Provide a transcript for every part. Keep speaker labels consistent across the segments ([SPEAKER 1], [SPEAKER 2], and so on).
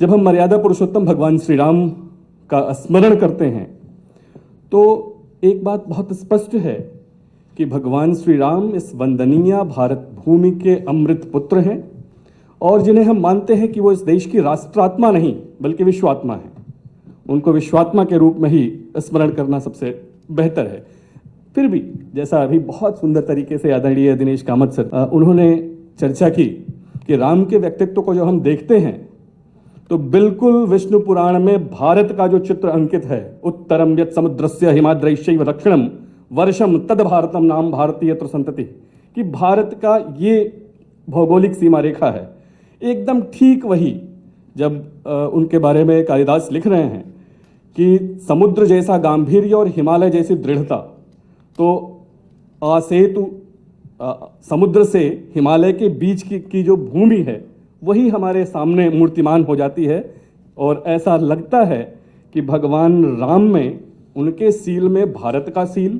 [SPEAKER 1] जब हम मर्यादा पुरुषोत्तम भगवान श्री राम का स्मरण करते हैं तो एक बात बहुत स्पष्ट है कि भगवान श्री राम इस वंदनीय भारत भूमि के अमृत पुत्र हैं और जिन्हें हम मानते हैं कि वो इस देश की राष्ट्रात्मा नहीं बल्कि विश्वात्मा है। उनको विश्वात्मा के रूप में ही स्मरण करना सबसे बेहतर है। फिर भी जैसा अभी बहुत सुंदर तरीके से आदरणीय दिनेश कामत सर उन्होंने चर्चा की कि राम के व्यक्तित्व को जो हम देखते हैं तो बिल्कुल विष्णु पुराण में भारत का जो चित्र अंकित है, उत्तरम यत् समुद्रस्य हिमाद्रैश्चैव दक्षिणम वर्षम तद भारतम नाम भारतीय संतति, कि भारत का ये भौगोलिक सीमा रेखा है। एकदम ठीक वही जब उनके बारे में कालिदास लिख रहे हैं कि समुद्र जैसा गांधीर्य और हिमालय जैसी दृढ़ता, तो आसेतु समुद्र से हिमालय के बीच की जो भूमि है वही हमारे सामने मूर्तिमान हो जाती है। और ऐसा लगता है कि भगवान राम में, उनके सील में भारत का सील,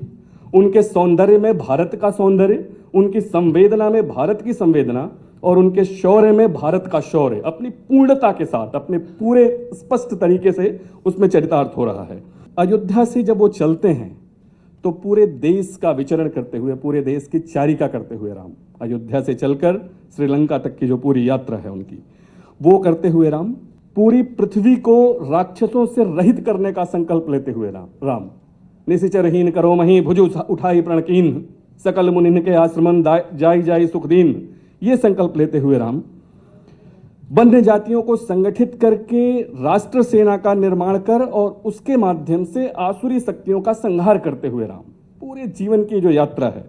[SPEAKER 1] उनके सौंदर्य में भारत का सौंदर्य, उनकी संवेदना में भारत की संवेदना और उनके शौर्य में भारत का शौर्य अपनी पूर्णता के साथ, अपने पूरे स्पष्ट तरीके से उसमें चरितार्थ हो रहा है। अयोध्या से जब वो चलते हैं तो पूरे देश का विचरण करते हुए, पूरे देश की चारिका करते हुए राम, अयोध्या से चलकर श्रीलंका तक की जो पूरी यात्रा है उनकी, वो करते हुए राम पूरी पृथ्वी को राक्षसों से रहित करने का संकल्प लेते हुए राम निशिचरहीन करो मही भुजु उठाई प्रणकीन सकल मुनिन के आश्रमन जाई जाई सुखदीन, ये संकल्प लेते हुए राम वन्य जातियों को संगठित करके राष्ट्र सेना का निर्माण कर और उसके माध्यम से आसुरी शक्तियों का संहार करते हुए राम पूरे जीवन की जो यात्रा है,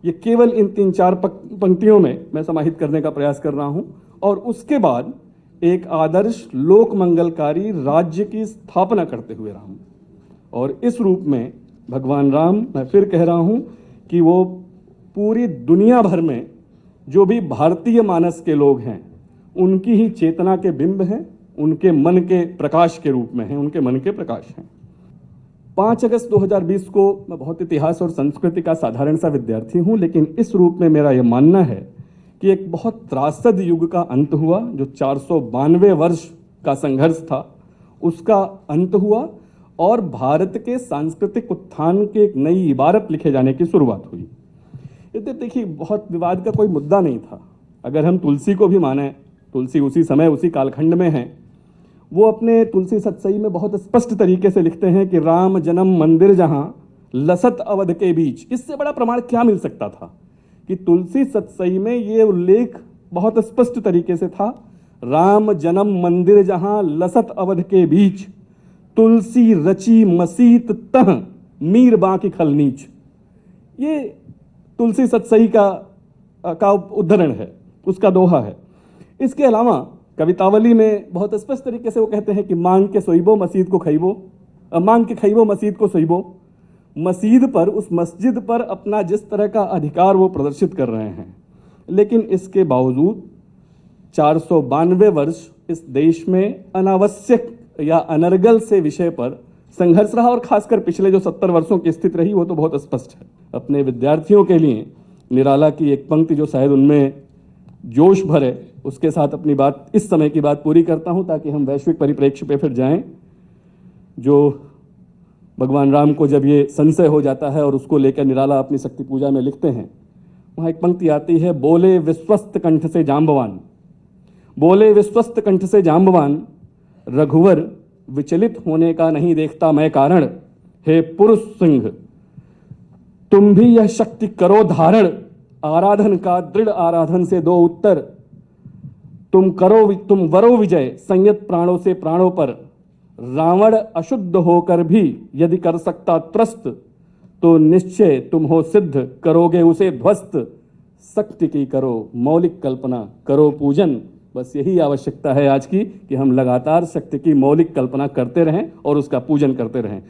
[SPEAKER 1] ये केवल इन 3-4 पंक्तियों में मैं समाहित करने का प्रयास कर रहा हूं। और उसके बाद एक आदर्श लोक मंगलकारी राज्य की स्थापना करते हुए राम, और इस रूप में भगवान राम, मैं फिर कह रहा हूं कि वो पूरी दुनिया भर में जो भी भारतीय मानस के लोग हैं उनकी ही चेतना के बिंब हैं, उनके मन के प्रकाश के रूप में हैं, उनके मन के प्रकाश हैं। 5 अगस्त 2020 को मैं बहुत इतिहास और संस्कृति का साधारण सा विद्यार्थी हूं, लेकिन इस रूप में मेरा यह मानना है कि एक बहुत त्रासद युग का अंत हुआ। जो 492 वर्ष का संघर्ष था उसका अंत हुआ और भारत के सांस्कृतिक उत्थान के एक नई इबारत लिखे जाने की शुरुआत हुई। ये देखिए, बहुत विवाद का कोई मुद्दा नहीं था। अगर हम तुलसी को भी माने, तुलसी उसी समय उसी कालखंड में हैं, वो अपने तुलसी सतसई में बहुत स्पष्ट तरीके से लिखते हैं कि राम जन्म मंदिर जहां लसत अवध के बीच। इससे बड़ा प्रमाण क्या मिल सकता था कि तुलसी सतसई में ये उल्लेख बहुत स्पष्ट तरीके से था, राम जन्म मंदिर जहां लसत अवध के बीच, तुलसी रची मसीत तह मीर बाकी खल नीच। ये तुलसी सतसई का उद्धरण है, उसका दोहा है। इसके अलावा कवितावली में बहुत स्पष्ट तरीके से वो कहते हैं कि मांग के सोइबो मस्जिद को खइबो, मांग के खइबो मस्जिद को सोइबो। मस्जिद पर, उस मस्जिद पर अपना जिस तरह का अधिकार वो प्रदर्शित कर रहे हैं, लेकिन इसके बावजूद 492 वर्ष इस देश में अनावश्यक या अनर्गल से विषय पर संघर्ष रहा। और खासकर पिछले जो 70 वर्षों की स्थिति रही वो तो बहुत स्पष्ट है। अपने विद्यार्थियों के लिए निराला की एक पंक्ति जो शायद उनमें जोश भरे, उसके साथ अपनी बात, इस समय की बात पूरी करता हूं ताकि हम वैश्विक परिप्रेक्ष्य पे फिर जाएं। जो भगवान राम को जब ये संशय हो जाता है और उसको लेकर निराला अपनी शक्ति पूजा में लिखते हैं, वहां एक पंक्ति आती है, बोले विश्वस्त कंठ से जाम्बवान, बोले विश्वस्त कंठ से जाम्बवान, रघुवर विचलित होने का नहीं देखता मैं कारण, हे पुरुष सिंह तुम भी यह शक्ति करो धारण, आराधन का दृढ़ आराधन से दो उत्तर, तुम वरो विजय संयत प्राणों से प्राणों पर, रावण अशुद्ध होकर भी यदि कर सकता त्रस्त, तो निश्चय तुम हो सिद्ध करोगे उसे ध्वस्त, शक्ति की करो मौलिक कल्पना करो पूजन। बस यही आवश्यकता है आज की कि हम लगातार शक्ति की मौलिक कल्पना करते रहें और उसका पूजन करते रहें।